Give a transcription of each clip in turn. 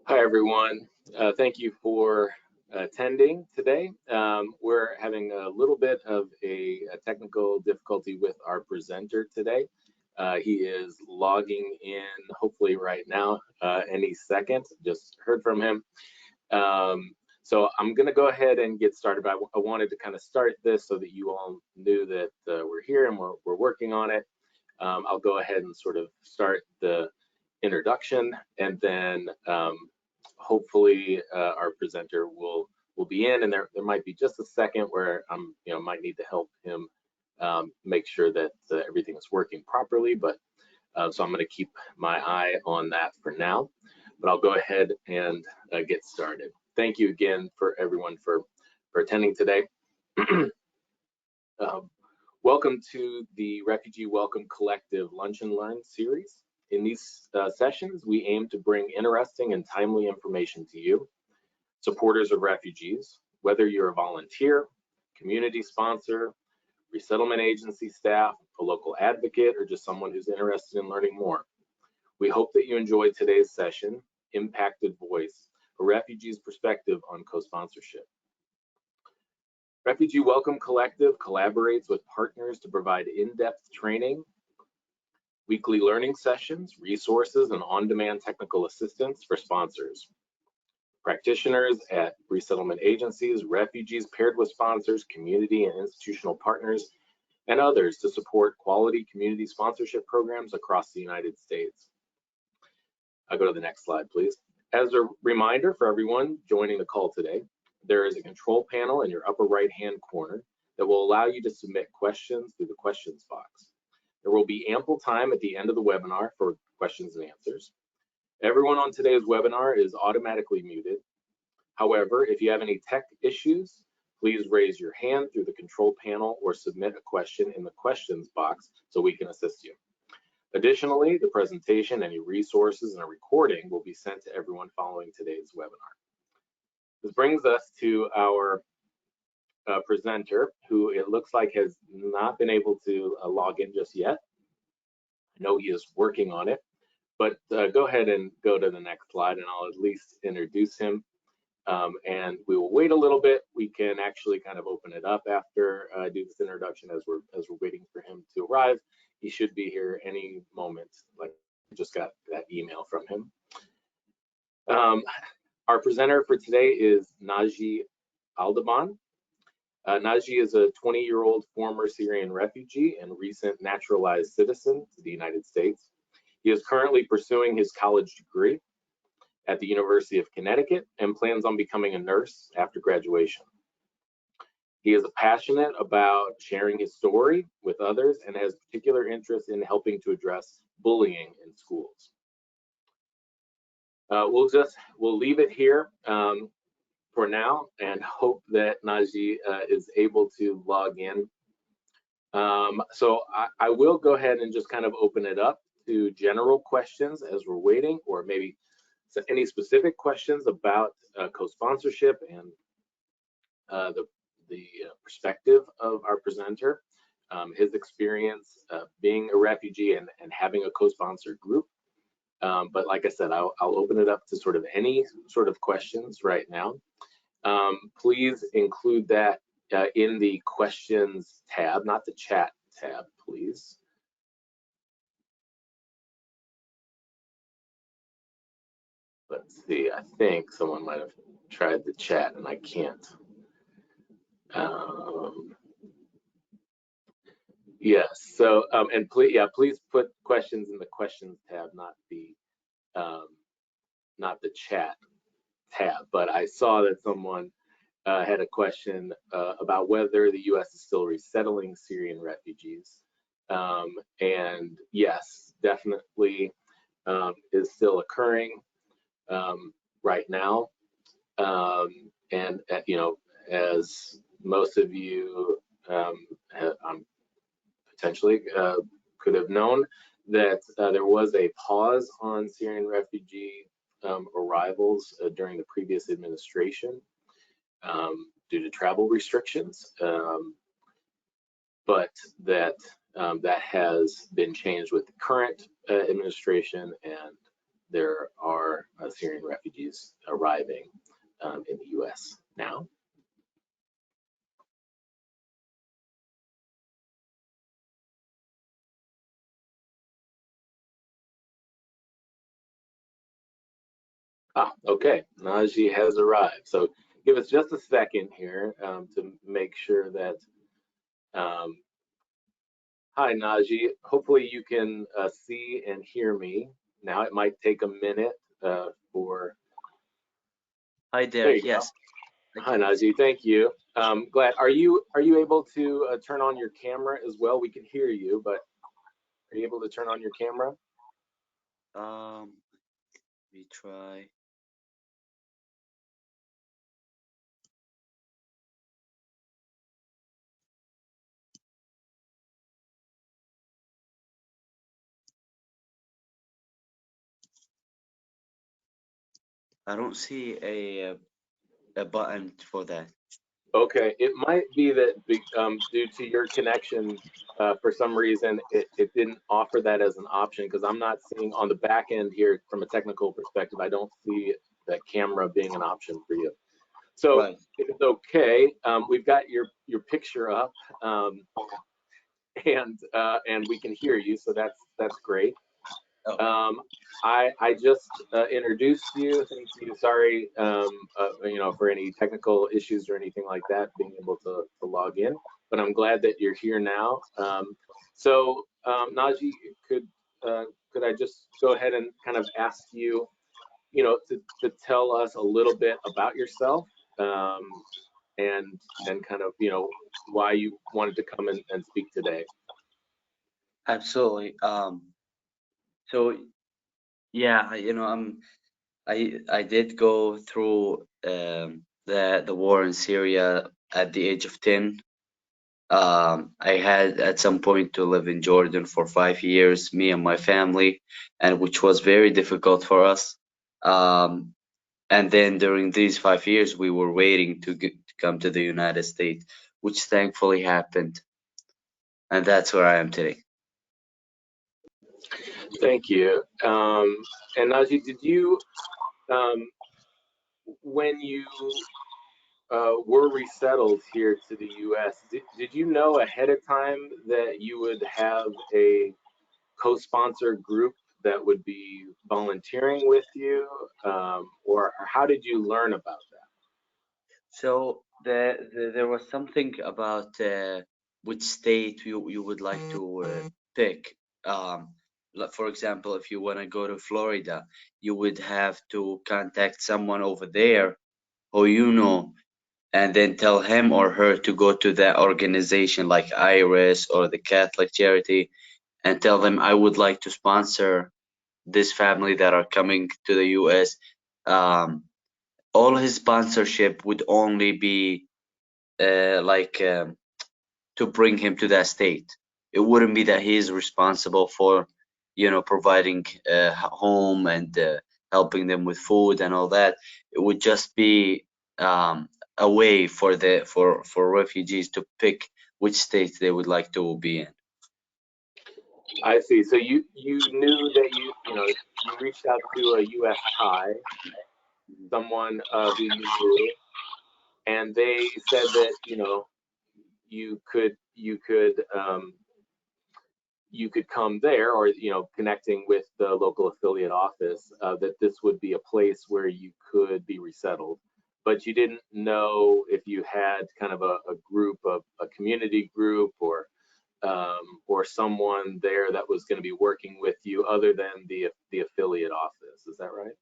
Hi, everyone. Thank you for attending today. We're having a little bit of a technical difficulty with our presenter today. He is logging in, hopefully right now, any second. Just heard from him. So I'm going to go ahead and get started, but I wanted to kind of start this so that you all knew that we're here and we're working on it. I'll go ahead and sort of start the introduction, and then hopefully our presenter will be in, and there might be just a second where I'm might need to help him make sure that everything is working properly, but so I'm going to keep my eye on that for now, but I'll go ahead and get started. Thank you again for everyone for attending today. Welcome to the Refugee Welcome Collective Lunch and Learn series. In these sessions, we aim to bring interesting and timely information to you, supporters of refugees, whether you're a volunteer, community sponsor, resettlement agency staff, a local advocate, or just someone who's interested in learning more. We hope that you enjoyed today's session, Impacted Voice, a refugee's perspective on co-sponsorship. Refugee Welcome Collective collaborates with partners to provide in-depth training, weekly learning sessions, resources, and on-demand technical assistance for sponsors, practitioners at resettlement agencies, refugees paired with sponsors, community and institutional partners, and others to support quality community sponsorship programs across the United States. I'll go to the next slide, please. As a reminder for everyone joining the call today, there is a control panel in your upper right-hand corner that will allow you to submit questions through the questions box. There will be ample time at the end of the webinar for questions and answers. Everyone on today's webinar is automatically muted. However, if you have any tech issues, please raise your hand through the control panel or submit a question in the questions box so we can assist you. Additionally, the presentation, any resources, and a recording will be sent to everyone following today's webinar. This brings us to our presenter, who it looks like has not been able to log in just yet. I know he is working on it, but go ahead and go to the next slide, and I'll at least introduce him. And we will wait a little bit. We can actually kind of open it up after I do this introduction as we're waiting for him to arrive. He should be here any moment. Like, I just got that email from him. Our presenter for today is Naji Aldaban. Naji is a 20-year-old former Syrian refugee and recent naturalized citizen to the United States. He is currently pursuing his college degree at the University of Connecticut and plans on becoming a nurse after graduation. He is passionate about sharing his story with others and has particular interest in helping to address bullying in schools. We'll leave it here for now and hope that Naji is able to log in. So I will go ahead and just kind of open it up to general questions as we're waiting, or maybe any specific questions about co-sponsorship and the perspective of our presenter, his experience being a refugee and having a co-sponsor group. But like I said, I'll open it up to sort of any sort of questions right now. Please include that in the questions tab, not the chat tab, please. Let's see, I think someone might have tried the chat and I can't. Yes, so and please put questions in the questions tab, not the chat tab. But I saw that someone had a question about whether the U.S. is still resettling Syrian refugees, and yes, definitely is still occurring right now, and as most of you potentially could have known, that there was a pause on Syrian refugee arrivals during the previous administration due to travel restrictions, but that has been changed with the current administration, and there are Syrian refugees arriving in the U.S. now. Okay, Najee has arrived. So give us just a second here to make sure that. Hi, Najee. Hopefully you can see and hear me. Now it might take a minute for. Hi there. There you Yes. go. Hi, Najee. Thank you. Glad. Are you able to turn on your camera as well? We can hear you, but are you able to turn on your camera? We try. I don't see a button for that. Okay, it might be that due to your connection, for some reason, it didn't offer that as an option because I'm not seeing on the back end here from a technical perspective, I don't see that camera being an option for you. So Right. if it's okay, we've got your picture up, and we can hear you, so that's great. Oh. I just introduced you. Thank you. Sorry, for any technical issues or anything like that, being able to log in. But I'm glad that you're here now. Najee, could I just go ahead and kind of ask you, to tell us a little bit about yourself, and kind of, why you wanted to come and speak today. Absolutely. So yeah, I did go through the war in Syria at the age of 10. I had at some point to live in Jordan for 5 years, me and my family, and which was very difficult for us. Um, and then during these 5 years, we were waiting to come to the United States, which thankfully happened, and that's where I am today. Thank you. And Najee, did you, when you were resettled here to the U.S., did you know ahead of time that you would have a co-sponsor group that would be volunteering with you, or how did you learn about that? So there was something about which state you would like to pick. For example, if you want to go to Florida, you would have to contact someone over there who you know, and then tell him or her to go to that organization like Iris or the Catholic Charity and tell them I would like to sponsor this family that are coming to the US. Um, all his sponsorship would only be to bring him to that state. It wouldn't be that he is responsible for, providing home and helping them with food and all that. It would just be a way for for refugees to pick which state they would like to be in. I see. So you knew that you reached out to a U.S. tie, someone who you knew, and they said that you could come there, or connecting with the local affiliate office, that this would be a place where you could be resettled, but you didn't know if you had kind of a group of a community group, or someone there that was going to be working with you other than the affiliate office. Is that right?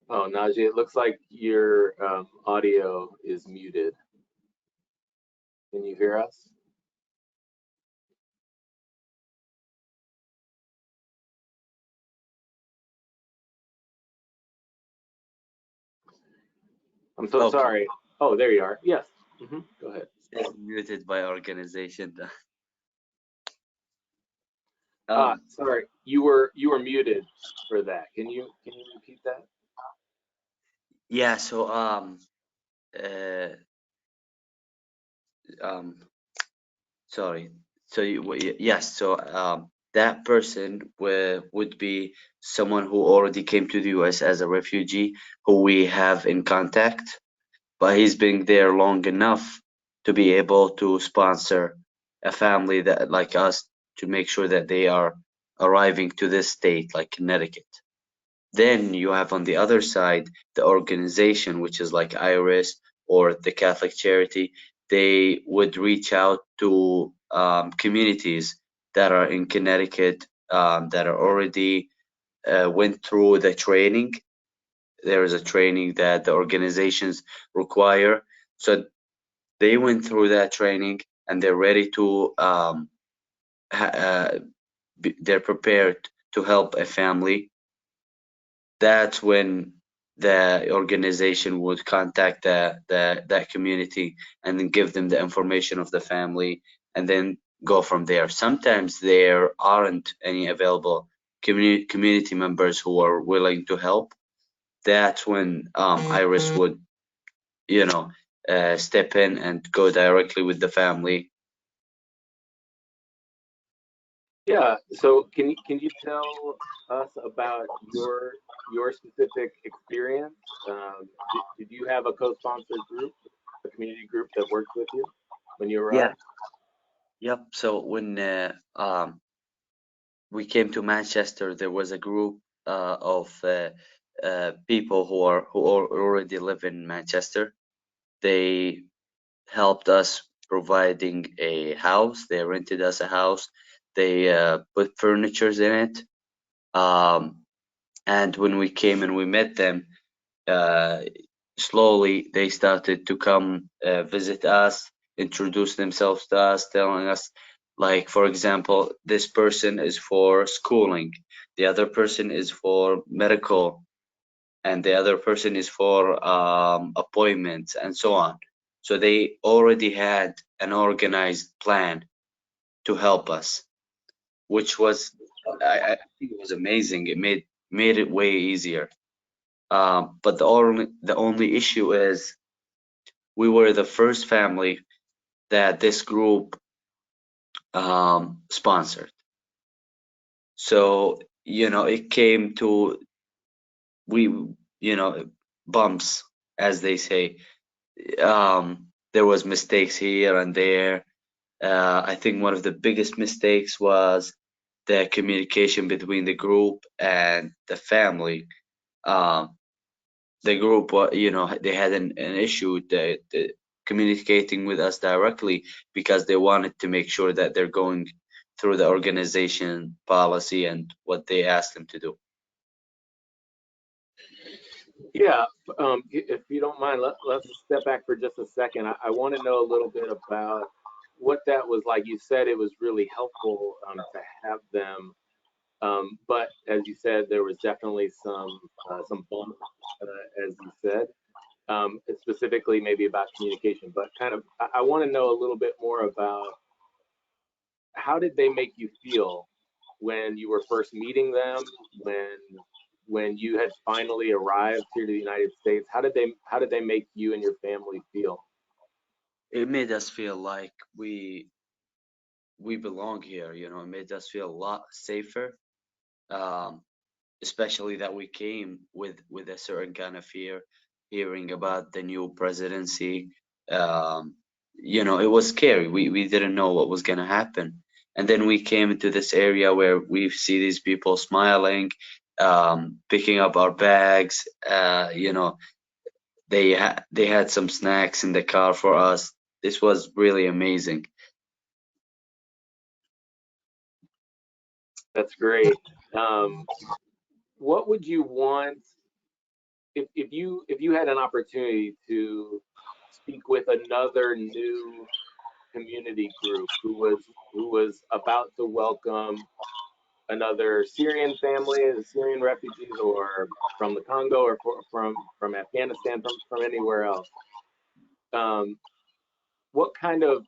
Oh, Najee, it looks like your audio is muted. Can you hear us? I'm so Okay. sorry. Oh, there you are. Yes. Go ahead. It's muted by organization. Um, Sorry. You were muted for that. Can you repeat that? yeah, so uh, um, sorry. So yes, so that person would be someone who already came to the US as a refugee, who we have in contact, but he's been there long enough to be able to sponsor a family that like us to make sure that they are arriving to this state, like Connecticut. Then you have on the other side the organization, which is like Iris or the Catholic Charity. They would reach out to communities that are in Connecticut that are already went through the training. There is a training that the organizations require. So they went through that training and they're ready to, they're prepared to help a family. That's when the organization would contact that community and then give them the information of the family and then go from there. Sometimes there aren't any available community members who are willing to help. That's when Iris would, you know, step in and go directly with the family. Yeah. So can you tell us about your specific experience? Did you have a co-sponsored group, a community group that worked with you when you Yeah. arrived? Yep. So when we came to Manchester, there was a group of people who already live in Manchester. They helped us providing a house. They rented us a house. They put furnitures in it. And when we came and we met them, uh, slowly they started to come visit us, introduce themselves to us, telling us, like, for example, this person is for schooling, the other person is for medical, and the other person is for appointments, and so on. So they already had an organized plan to help us, which was, I think it was amazing. It made it way easier. But the only issue is we were the first family that this group sponsored. So, it came to we, bumps, as they say. There was mistakes here and there. I think one of the biggest mistakes was the communication between the group and the family. Um, the group, they had an issue communicating with us directly because they wanted to make sure that they're going through the organization policy and what they asked them to do. Yeah. If you don't mind, let's step back for just a second. I want to know a little bit about what that was like. You said it was really helpful to have them. But as you said, there was definitely some bumps, as you said, specifically maybe about communication. But kind of, I want to know a little bit more about how did they make you feel when you were first meeting them, when you had finally arrived here to the United States. How did they make you and your family feel? It made us feel like we belong here. It made us feel a lot safer. Um, Especially that we came with a certain kind of fear, hearing about the new presidency. um, it was scary. We didn't know what was going to happen, and then we came into this area where we see these people smiling, picking up our bags. They had some snacks in the car for us. This was really amazing. That's great. What would you want if you had an opportunity to speak with another new community group who was about to welcome another Syrian family, the Syrian refugees, or from the Congo, or from Afghanistan, from anywhere else. Um, what kind of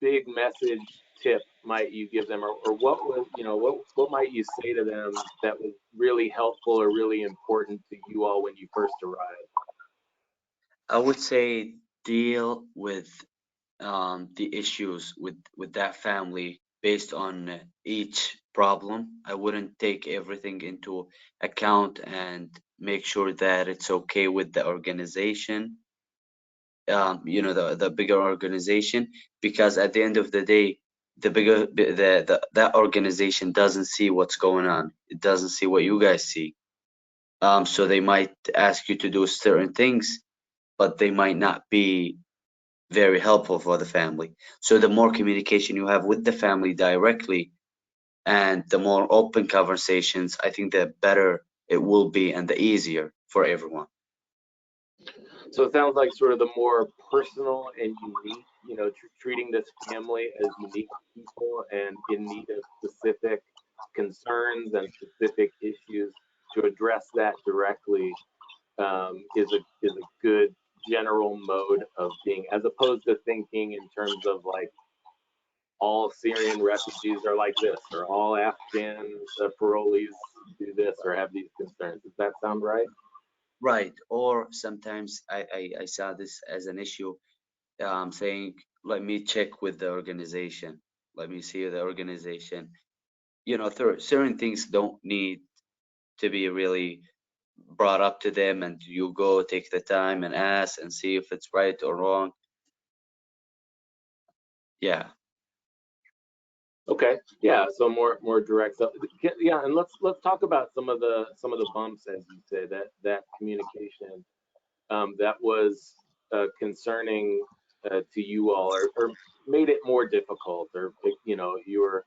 big message tip might you give them, or what might you say to them that was really helpful or really important to you all when you first arrived? I would say deal with the issues with that family based on each problem. I wouldn't take everything into account and make sure that it's okay with the organization, the bigger organization, because at the end of the day, that organization doesn't see what's going on. It doesn't see what you guys see. So they might ask you to do certain things, but they might not be very helpful for the family. So the more communication you have with the family directly and the more open conversations, I think the better it will be and the easier for everyone. So it sounds like sort of the more personal and unique, treating this family as unique people and in need of specific concerns and specific issues to address that directly, is a good general mode of being, as opposed to thinking in terms of like all Syrian refugees are like this, or all Afghan parolees do this or have these concerns. Does that sound right? Right. Or sometimes I saw this as an issue, saying, let me check with the organization. Let me see the organization. Certain things don't need to be really brought up to them, and you go take the time and ask and see if it's right or wrong. Yeah. Okay, yeah, so more direct stuff. Yeah, and let's talk about some of the bumps, as you say, that communication that was concerning to you all, or made it more difficult, or you were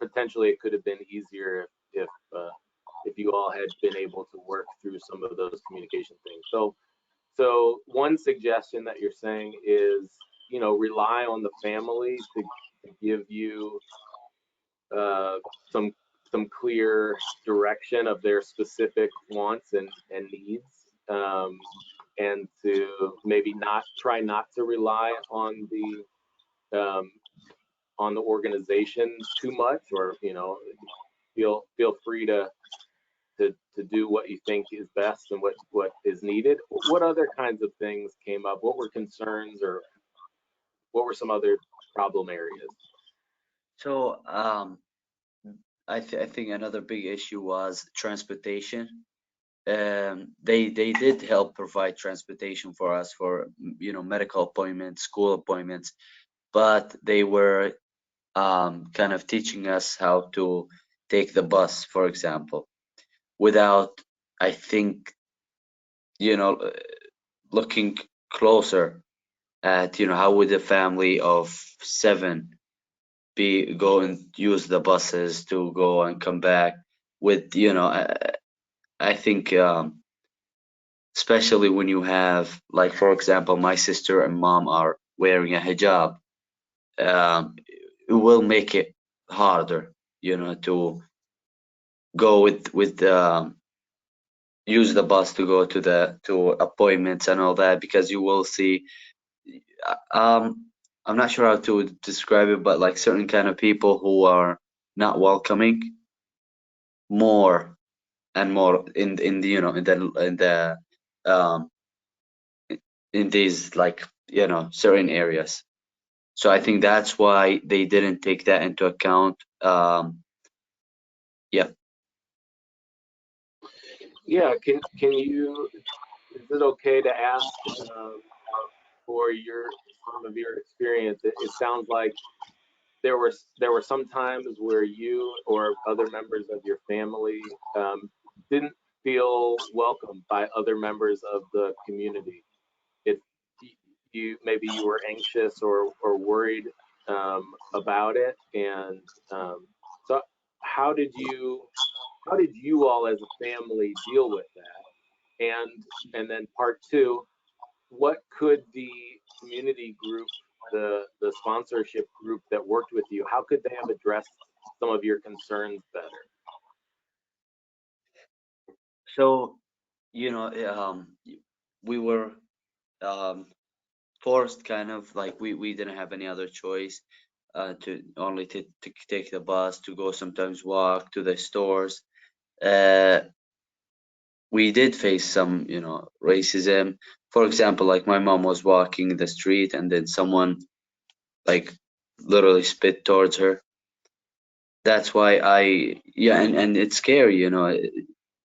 potentially it could have been easier if you all had been able to work through some of those communication things. So one suggestion that you're saying is, rely on the family to give you uh, some some clear direction of their specific wants and needs, and to maybe not try not to rely um, on the organization too much, or feel free to do what you think is best and what is needed. What other kinds of things came up? What were concerns, or what were some other problem areas? So I think another big issue was transportation. They did help provide transportation for us for medical appointments, school appointments, but they were kind of teaching us how to take the bus, for example, without, I think, you know, uh, looking closer at, how would a family of seven be go and use the buses to go and come back with, I think, especially when you have, like, for example, my sister and mom are wearing a hijab, it will make it harder, to go with use the bus to go to appointments and all that, because you will see, I'm not sure how to describe it, but like certain kind of people who are not welcoming more and more in the um in these, like, certain areas. So I think that's why they didn't take that into account. Yeah. Yeah, can you? Is it okay to ask, for some of your experience? It sounds like there were some times where you or other members of your family didn't feel welcomed by other members of the community. It maybe you were anxious or worried about it, and so how did you how did you all as a family deal with that? And then part two, what could the community group, the sponsorship group that worked with you, how could they have addressed some of your concerns better? So, you know, um, we were um, forced, kind of like, we didn't have any other choice, to only to take the bus, to go sometimes walk to the stores. Uh, we did face some, racism. For example, like my mom was walking the street and then someone like literally spit towards her. That's why yeah, and it's scary,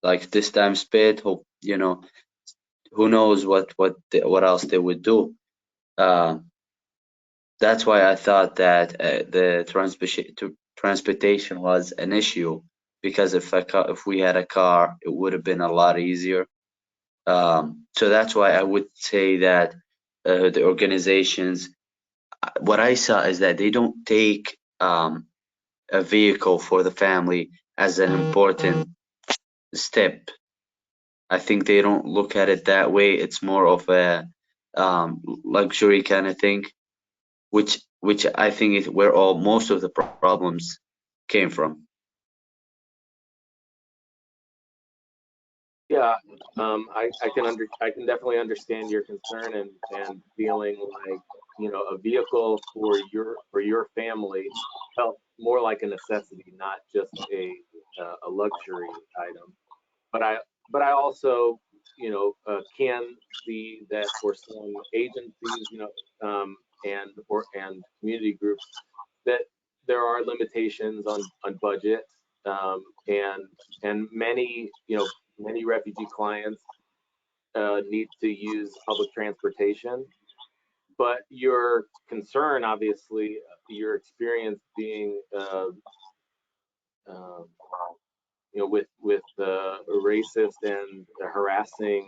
like this time spit, hope, who knows what else they would do. Uh, that's why I thought that the transportation was an issue because if we had a car, it would have been a lot easier. So that's why I would say that the organizations, what I saw is that they don't take a vehicle for the family as an important step. I think they don't look at it that way. It's more of a luxury kind of thing, which I think is where all most of the problems came from. Yeah, I can definitely understand your concern and feeling like, a vehicle for your family felt more like a necessity, not just a luxury item. But I also, can see that for some agencies, and community groups, that there are limitations on budget, and many, many refugee clients need to use public transportation. But your concern, obviously, your experience being, um, with racist and harassing,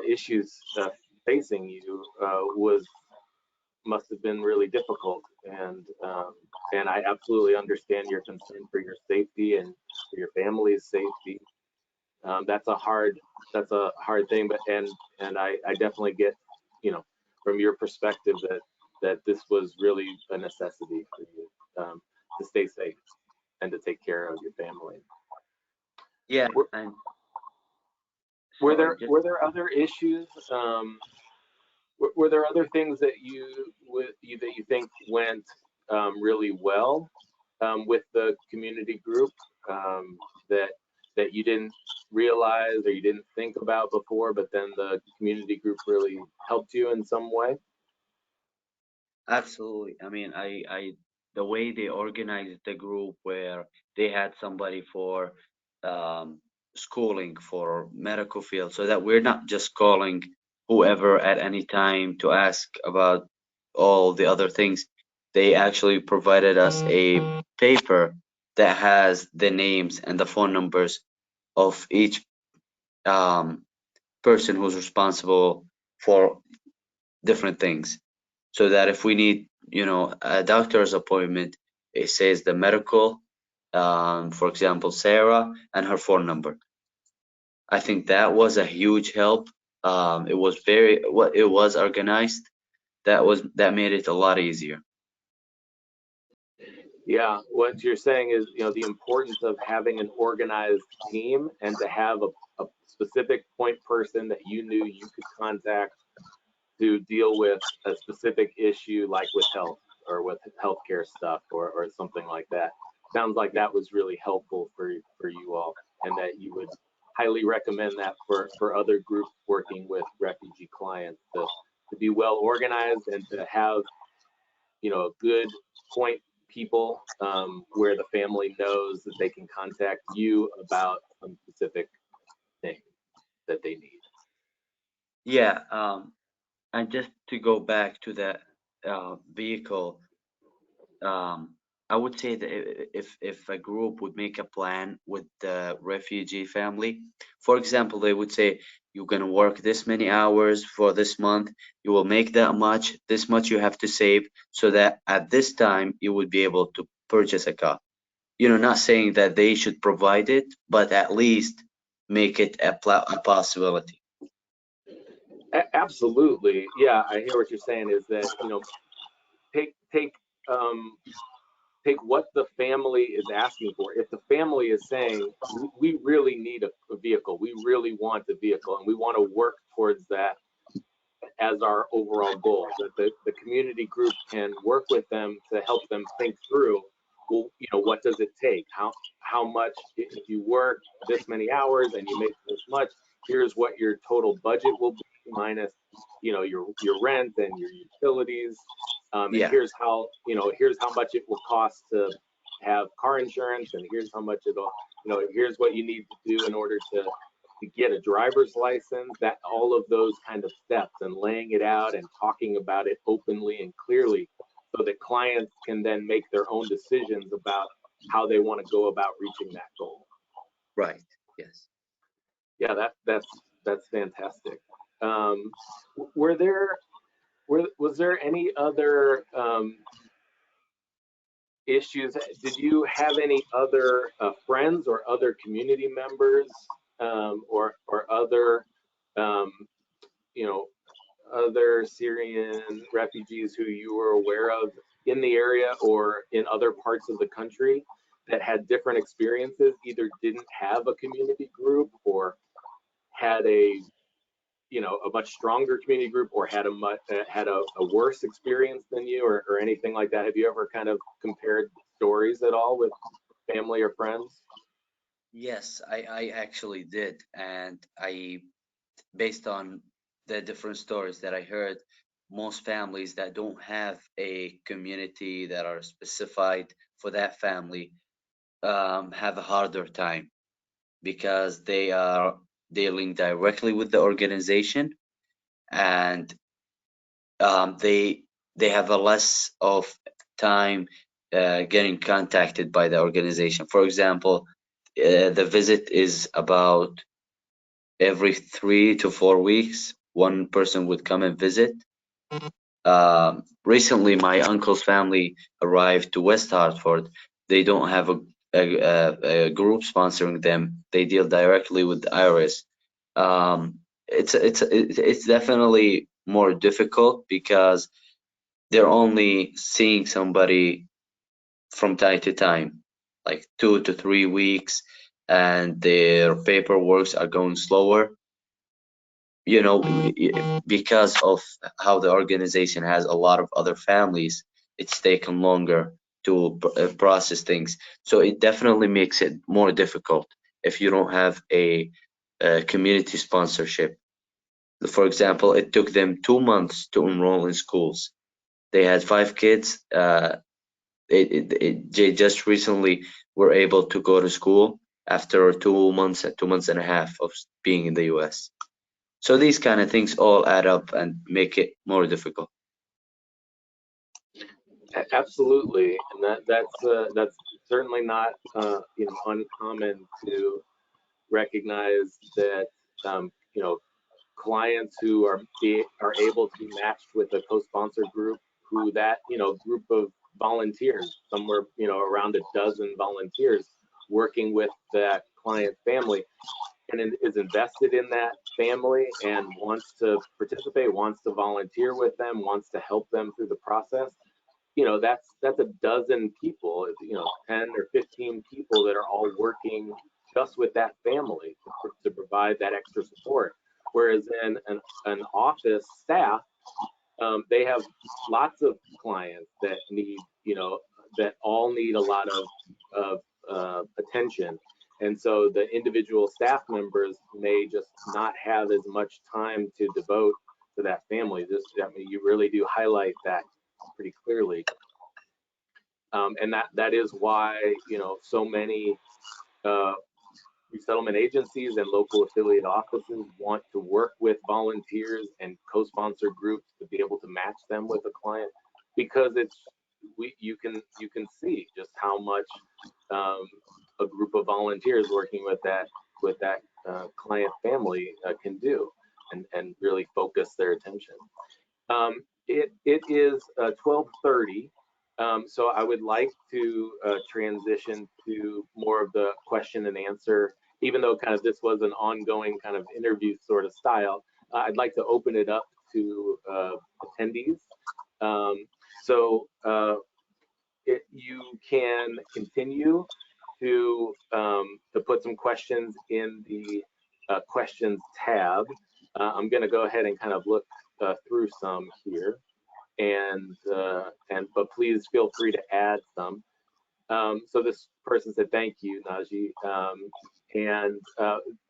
issues facing you, was must have been really difficult, and I absolutely understand your concern for your safety and for your family's safety. That's a hard thing, but I definitely get, from your perspective, that this was really a necessity for you, to stay safe and to take care of your family. Yeah, Were, and were sorry, there just were there other issues? Were there other things that that you think went, really well, with the community group, that you didn't realize or you didn't think about before, but then the community group really helped you in some way? absolutely. I mean, the way they organized the group where they had somebody for um, schooling for medical field, so that we're not just calling whoever at any time to ask about all the other things. They actually provided us a paper that has the names and the phone numbers of each um, person who's responsible for different things, so that if we need, a doctor's appointment, it says the medical, for example, Sarah and her phone number. I think that was a huge help. It was it was organized. That made it a lot easier. Yeah, what you're saying is, the importance of having an organized team and to have a specific point person that you knew you could contact to deal with a specific issue, like with health or with healthcare stuff, or something like that. Sounds like that was really helpful for you all, and that you would highly recommend that for other groups working with refugee clients, to be well organized and to have, a good point people, where the family knows that they can contact you about some specific thing that they need. Yeah, and just to go back to that vehicle, um, I would say that if a group would make a plan with the refugee family, for example, they would say you're gonna work this many hours for this month, you will make that much, this much you have to save, so that at this time you would be able to purchase a car. Not saying that they should provide it, but at least make it a possibility. Absolutely, yeah. I hear what you're saying. Is that, take take um, take what the family is asking for. If the family is saying, we really need a vehicle, we really want a vehicle, and we want to work towards that as our overall goal, that the community group can work with them to help them think through. well, what does it take? How much, if you work this many hours and you make this much, here's what your total budget will be minus, your rent and your utilities. And Yeah, here's how much it will cost to have car insurance, and here's how much here's what you need to do in order to get a driver's license, that all of those kind of steps, and laying it out and talking about it openly and clearly so that clients can then make their own decisions about how they want to go about reaching that goal. right. Yes. Yeah, that's fantastic. Um, were there was there any other issues? Did you have any other friends or other community members, or other um, you know other Syrian refugees who you were aware of in the area or in other parts of the country that had different experiences, either didn't have a community group or had a much stronger community group, or had a worse experience than you, or anything like that? Have you ever kind of compared stories at all with family or friends? Yes, I actually did. And based on the different stories that I heard, most families that don't have a community that are specified for that family have a harder time because they are dealing directly with the organization, and they have a less of time getting contacted by the organization. For example, the visit is about every 3 to 4 weeks. One person would come and visit. Recently, my uncle's family arrived to West Hartford. They don't have a group sponsoring them. They deal directly with the IRS. It's definitely more difficult because they're only seeing somebody from time to time, like 2 to 3 weeks, and their paperworks are going slower, because of how the organization has a lot of other families. It's taken longer to process things, so it definitely makes it more difficult if you don't have a community sponsorship. For example, it took them 2 months to enroll in schools. They had 5 kids. They just recently were able to go to school after 2 months, 2 months and a half of being in the US. So these kind of things all add up and make it more difficult. Absolutely, and that's certainly not uncommon to recognize that um, you know clients who are able to be matched with a co-sponsor group, who that group of volunteers, somewhere around a dozen volunteers working with that client family, and is invested in that family and wants to participate, wants to volunteer with them, wants to help them through the process. That's a dozen people, 10 or 15 people that are all working just with that family to provide that extra support. Whereas in an office staff, they have lots of clients that that all need a lot of attention. And so the individual staff members may just not have as much time to devote to that family. You really do highlight that pretty clearly. And that is why so many uh, resettlement agencies and local affiliate offices want to work with volunteers and co-sponsor groups to be able to match them with a client, because you can see just how much um, a group of volunteers working with that client family can do, and really focus their attention. It is 12:30, so I would like to transition to more of the question and answer, even though kind of this was an ongoing kind of interview sort of style. I'd like to open it up to attendees. Um, so you can continue to put some questions in the questions tab. I'm going to go ahead and kind of look through some here, and but please feel free to add some. So this person said, thank you, Naji. And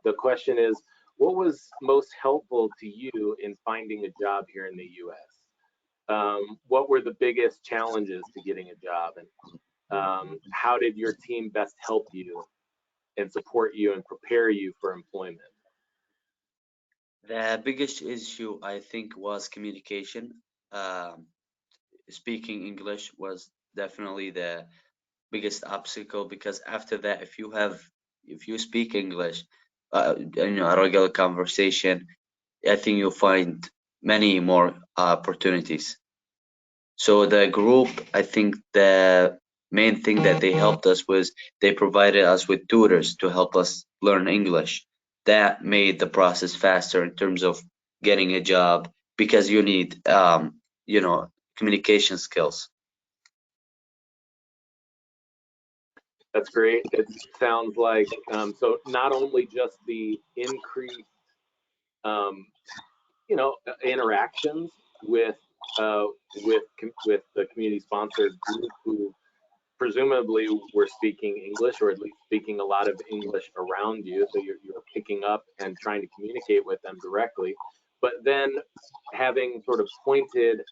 the question is, what was most helpful to you in finding a job here in the US? What were the biggest challenges to getting a job? And how did your team best help you and support you and prepare you for employment? The biggest issue I think was communication. Um, Speaking English was definitely the biggest obstacle, because after that, if you speak English, a regular conversation, I think you'll find many more opportunities. So the group, I think the main thing that they helped us was they provided us with tutors to help us learn English. That made the process faster in terms of getting a job, because you need, communication skills. That's great. It sounds like so not only just the increased um, interactions with uh, with the community sponsored group who presumably were speaking English, or at least speaking a lot of English around you, so you're picking up and trying to communicate with them directly, but then having sort of pointed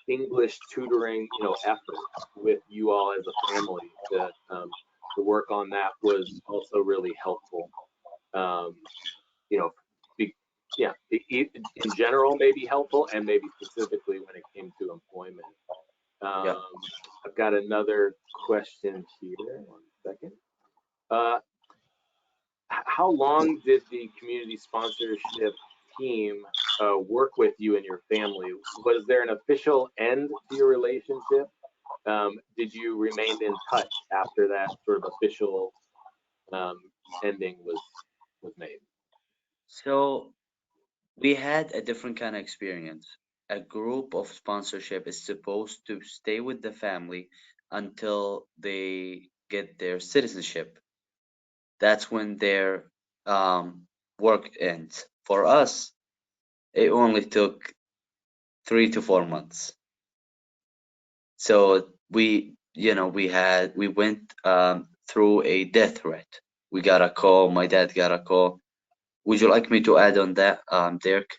English tutoring, efforts with you all as a family to work on that was also really helpful. Um, you know, be, yeah, in general may be helpful, and maybe specifically when it came to employment. Yeah. Um, I've got another question here. One second. Uh, how long did the community sponsorship team work with you and your family? Was there an official end to your relationship? Did you remain in touch after that sort of official um, ending was made? So we had a different kind of experience. A group of sponsorship is supposed to stay with the family until they get their citizenship. That's when their work ends. For us, it only took 3 to 4 months. So we went through a death threat. We got a call. My dad got a call. Would you like me to add on that, Dirk?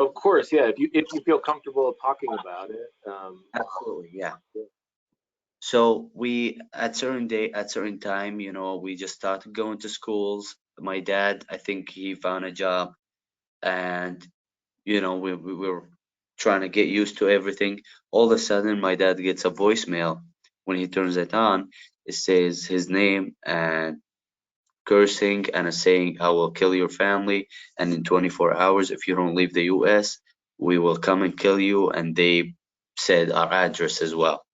Of course, yeah. If you feel comfortable talking about it, Absolutely, yeah. So we at certain day, at certain time, we just started going to schools. My dad, I think he found a job, and we were trying to get used to everything. All of a sudden, my dad gets a voicemail. When he turns it on, it says his name and cursing and saying, "I will kill your family, and in 24 hours, if you don't leave the U.S., we will come and kill you." And they said our address as well.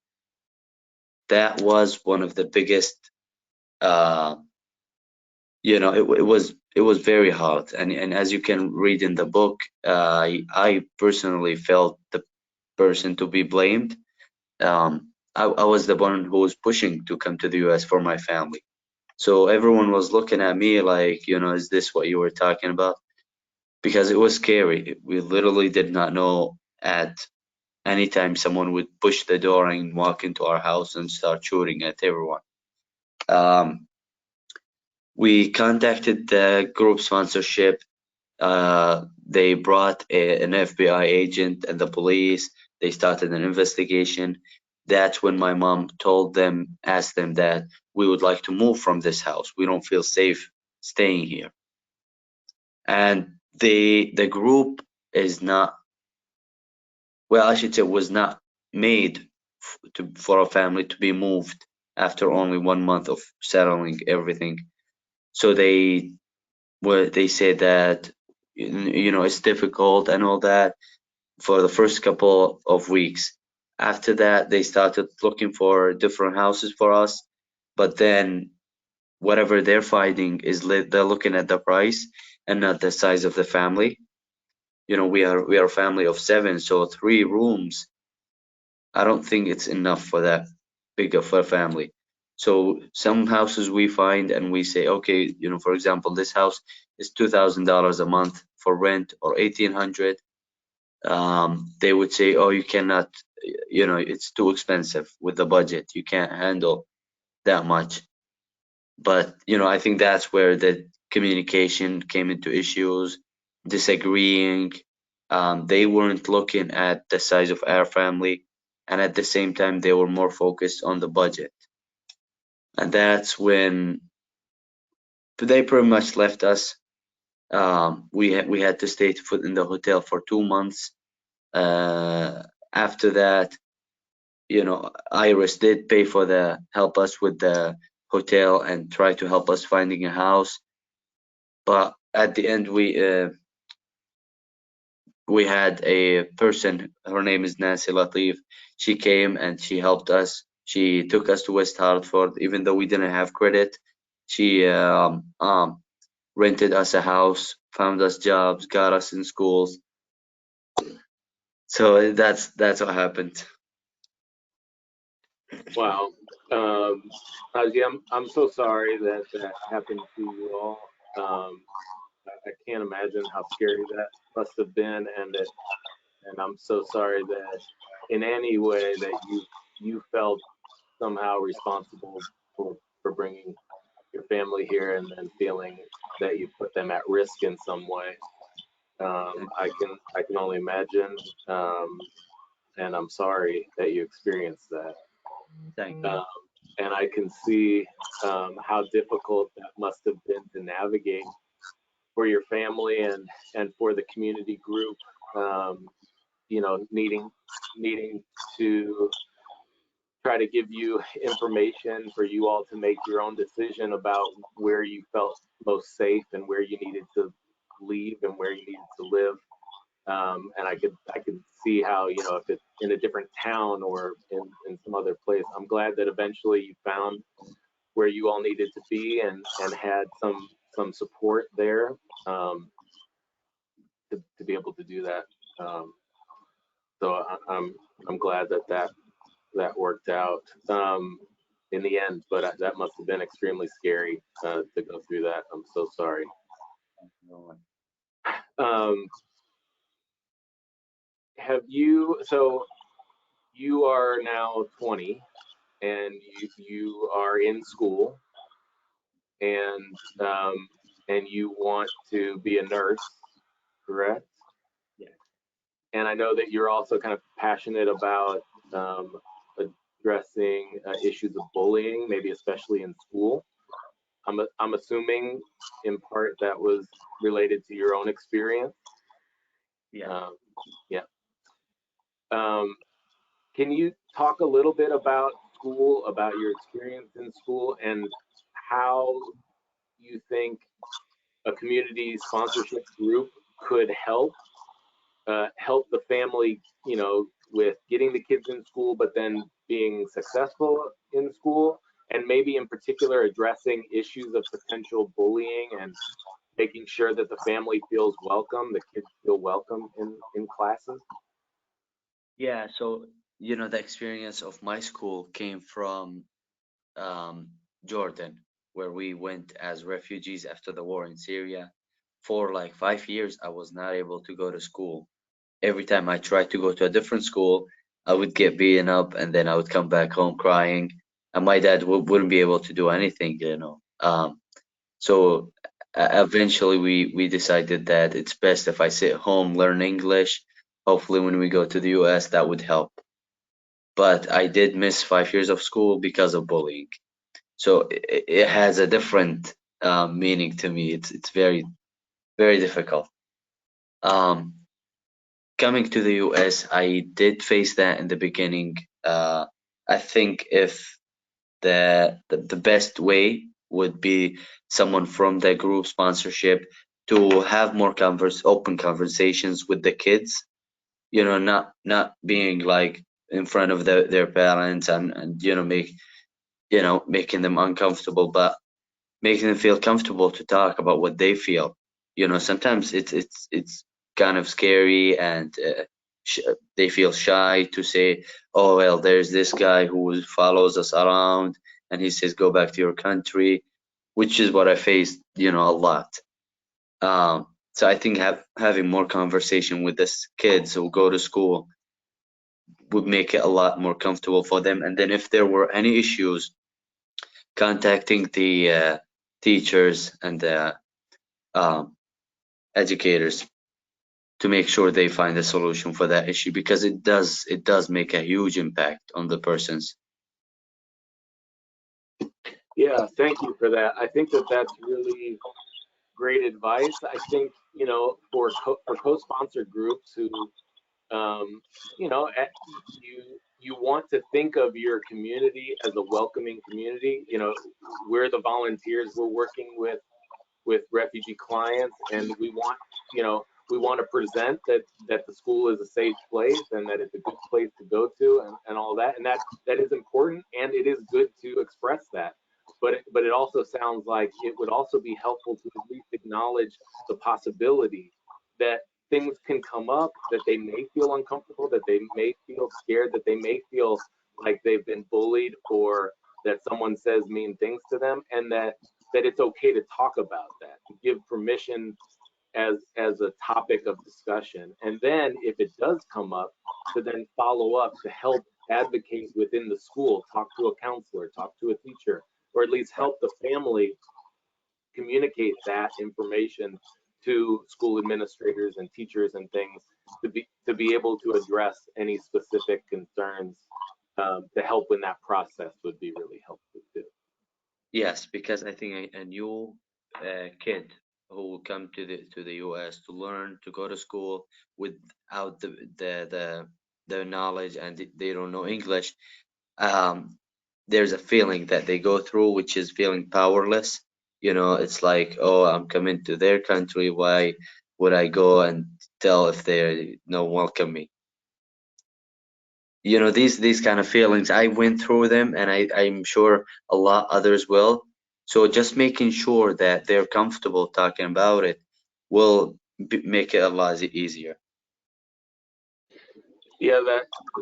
That was one of the biggest. Uh, it was very hard, and as you can read in the book, I personally felt the person to be blamed. I was the one who was pushing to come to the US for my family. So everyone was looking at me like, is this what you were talking about? Because it was scary. We literally did not know at any time someone would push the door and walk into our house and start shooting at everyone. Um, we contacted the group sponsorship. They brought an FBI agent and the police. They started an investigation. That's when my mom asked them that we would like to move from this house. We don't feel safe staying here. And the group is not, well, I should say, was not made for a family to be moved after only 1 month of settling everything. So they said that it's difficult and all that for the first couple of weeks. After that, they started looking for different houses for us, but then whatever they're finding is they're looking at the price and not the size of the family. We are a family of seven, so 3 rooms. I don't think it's enough for that big of a family. So some houses we find and we say, okay, for example, this house is $2,000 a month for rent, or 1,800. They would say, oh, you cannot, it's too expensive with the budget. You can't handle. that much. But I think that's where the communication came into issues, disagreeing. They weren't looking at the size of our family, and at the same time, they were more focused on the budget. And that's when they pretty much left us. We had to stay put in the hotel for 2 months. After that, Iris did pay for the help us with the hotel and try to help us finding a house. But at the end, we had a person. Her name is Nancy Latif. She came and she helped us. She took us to West Hartford, even though we didn't have credit. She rented us a house, found us jobs, got us in schools. So that's what happened. Wow. Haji, I'm so sorry that that happened to you all. I can't imagine how scary that must have been, and I'm so sorry that in any way that you felt somehow responsible for bringing your family here and then feeling that you put them at risk in some way. I can only imagine, and I'm sorry that you experienced that. Thank you. Um, and I can see how difficult that must have been to navigate for your family and for the community group. Um, needing to try to give you information for you all to make your own decision about where you felt most safe and where you needed to leave and where you needed to live. And I could see how, if it's in a different town or in some other place. I'm glad that eventually you found where you all needed to be and had some support there, to be able to do that. Um, so I'm glad that worked out in the end, but that must have been extremely scary to go through that. I'm so sorry. Um, so you are now 20 and you are in school and and you want to be a nurse, correct? Yeah. And I know that you're also kind of passionate about um, addressing issues of bullying, maybe especially in school. I'm assuming in part that was related to your own experience. Yeah. Um, yeah. Um, can you talk a little bit about school, about your experience in school, and how you think a community sponsorship group could help the family, with getting the kids in school, but then being successful in school, and maybe in particular addressing issues of potential bullying and making sure that the family feels welcome, the kids feel welcome in classes. Yeah, so the experience of my school came from um, Jordan, where we went as refugees after the war in Syria. For like 5 years, I was not able to go to school. Every time I tried to go to a different school, I would get beaten up, and then I would come back home crying, and my dad wouldn't be able to do anything. So eventually, we decided that it's best if I sit home, learn English. Hopefully, when we go to the US, that would help. But I did miss 5 years of school because of bullying. So it has a different meaning to me. It's very very difficult. Um, Coming to the US, I did face that in the beginning. I think if the best way would be someone from the group sponsorship to have more open conversations with the kids. Not being like in front of their parents and making them uncomfortable, but making them feel comfortable to talk about what they feel. Sometimes it's kind of scary, and they feel shy to say, "Oh well, there's this guy who follows us around, and he says go back to your country," which is what I faced, a lot. So I think having more conversation with these kids who go to school would make it a lot more comfortable for them. And then if there were any issues contacting the teachers and the um, educators to make sure they find a solution for that issue, because it does make a huge impact on the persons. Yeah, thank you for that. I think that that's really great advice. I think, for co-sponsored groups who, um, you want to think of your community as a welcoming community. We're the volunteers. We're working with refugee clients, and we want to present that the school is a safe place and that it's a good place to go to, and all that, and that is important, and it is good to express that. But it also sounds like it would also be helpful to at least acknowledge the possibility that things can come up, that they may feel uncomfortable, that they may feel scared, that they may feel like they've been bullied, or that someone says mean things to them, and that it's okay to talk about that, to give permission as a topic of discussion. And then if it does come up, to then follow up, to help advocate within the school, talk to a counselor, talk to a teacher, or at least help the family communicate that information to school administrators and teachers and things, to be able to address any specific concerns, to help in that process would be really helpful too. Yes, because I think a new kid who will come to the US to learn, to go to school without the knowledge, and they don't know English, um, there's a feeling that they go through, which is feeling powerless. It's like, oh, I'm coming to their country. Why would I go and tell if they no welcome me? These kind of feelings, I went through them, and I'm sure a lot others will. So just making sure that they're comfortable talking about it will make it a lot easier. Yeah,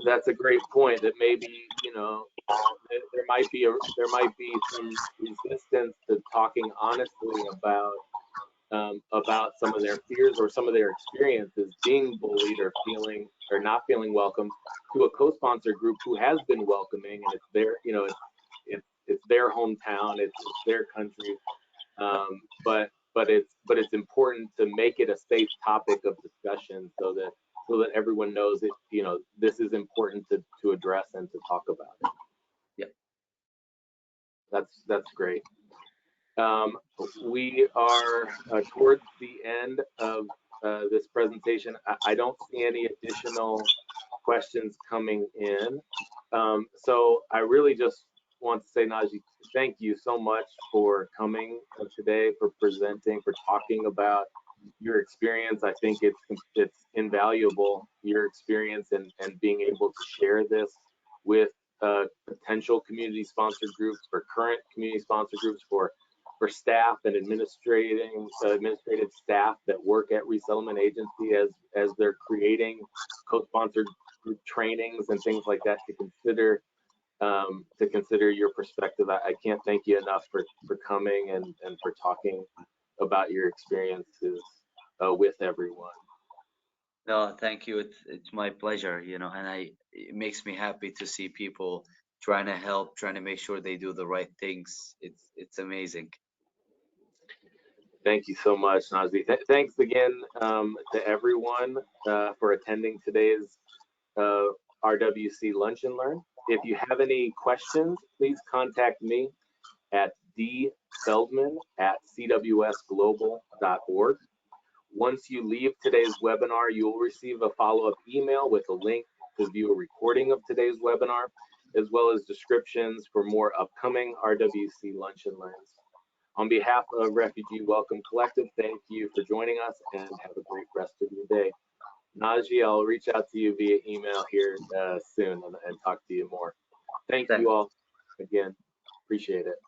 that's a great point. That maybe, there might be some resistance to talking honestly about some of their fears or some of their experiences being bullied or feeling or not feeling welcomed, to a co-sponsor group who has been welcoming, and it's their hometown, it's their country. But it's important to make it a safe topic of discussion, so that everyone knows it. This is important to address and to talk about it. Yep. That's great. Um, we are towards the end of this presentation. I don't see any additional questions coming in. So I really just want to say, Najee, thank you so much for coming today, for presenting, for talking about your experience. I think it's invaluable, your experience, and being able to share this with potential community sponsored groups, for current community sponsored groups, for staff and administrative staff that work at Resettlement Agency, as they're creating co-sponsored group trainings and things like that, to consider your perspective. I can't thank you enough for coming and for talking about your experiences with everyone. No, thank you. It's my pleasure, and it makes me happy to see people trying to help, trying to make sure they do the right things. It's amazing. Thank you so much, Nazi. Thanks again to everyone for attending today's uh, RWC Lunch and Learn. If you have any questions, please contact me at dfeldman@cwsglobal.org. Once you leave today's webinar, you will receive a follow-up email with a link to view a recording of today's webinar, as well as descriptions for more upcoming RWC Lunch and Learns. On behalf of Refugee Welcome Collective, thank you for joining us, and have a great rest of your day. Najee, I'll reach out to you via email here soon, and talk to you more. Thank Thank you all again. Appreciate it.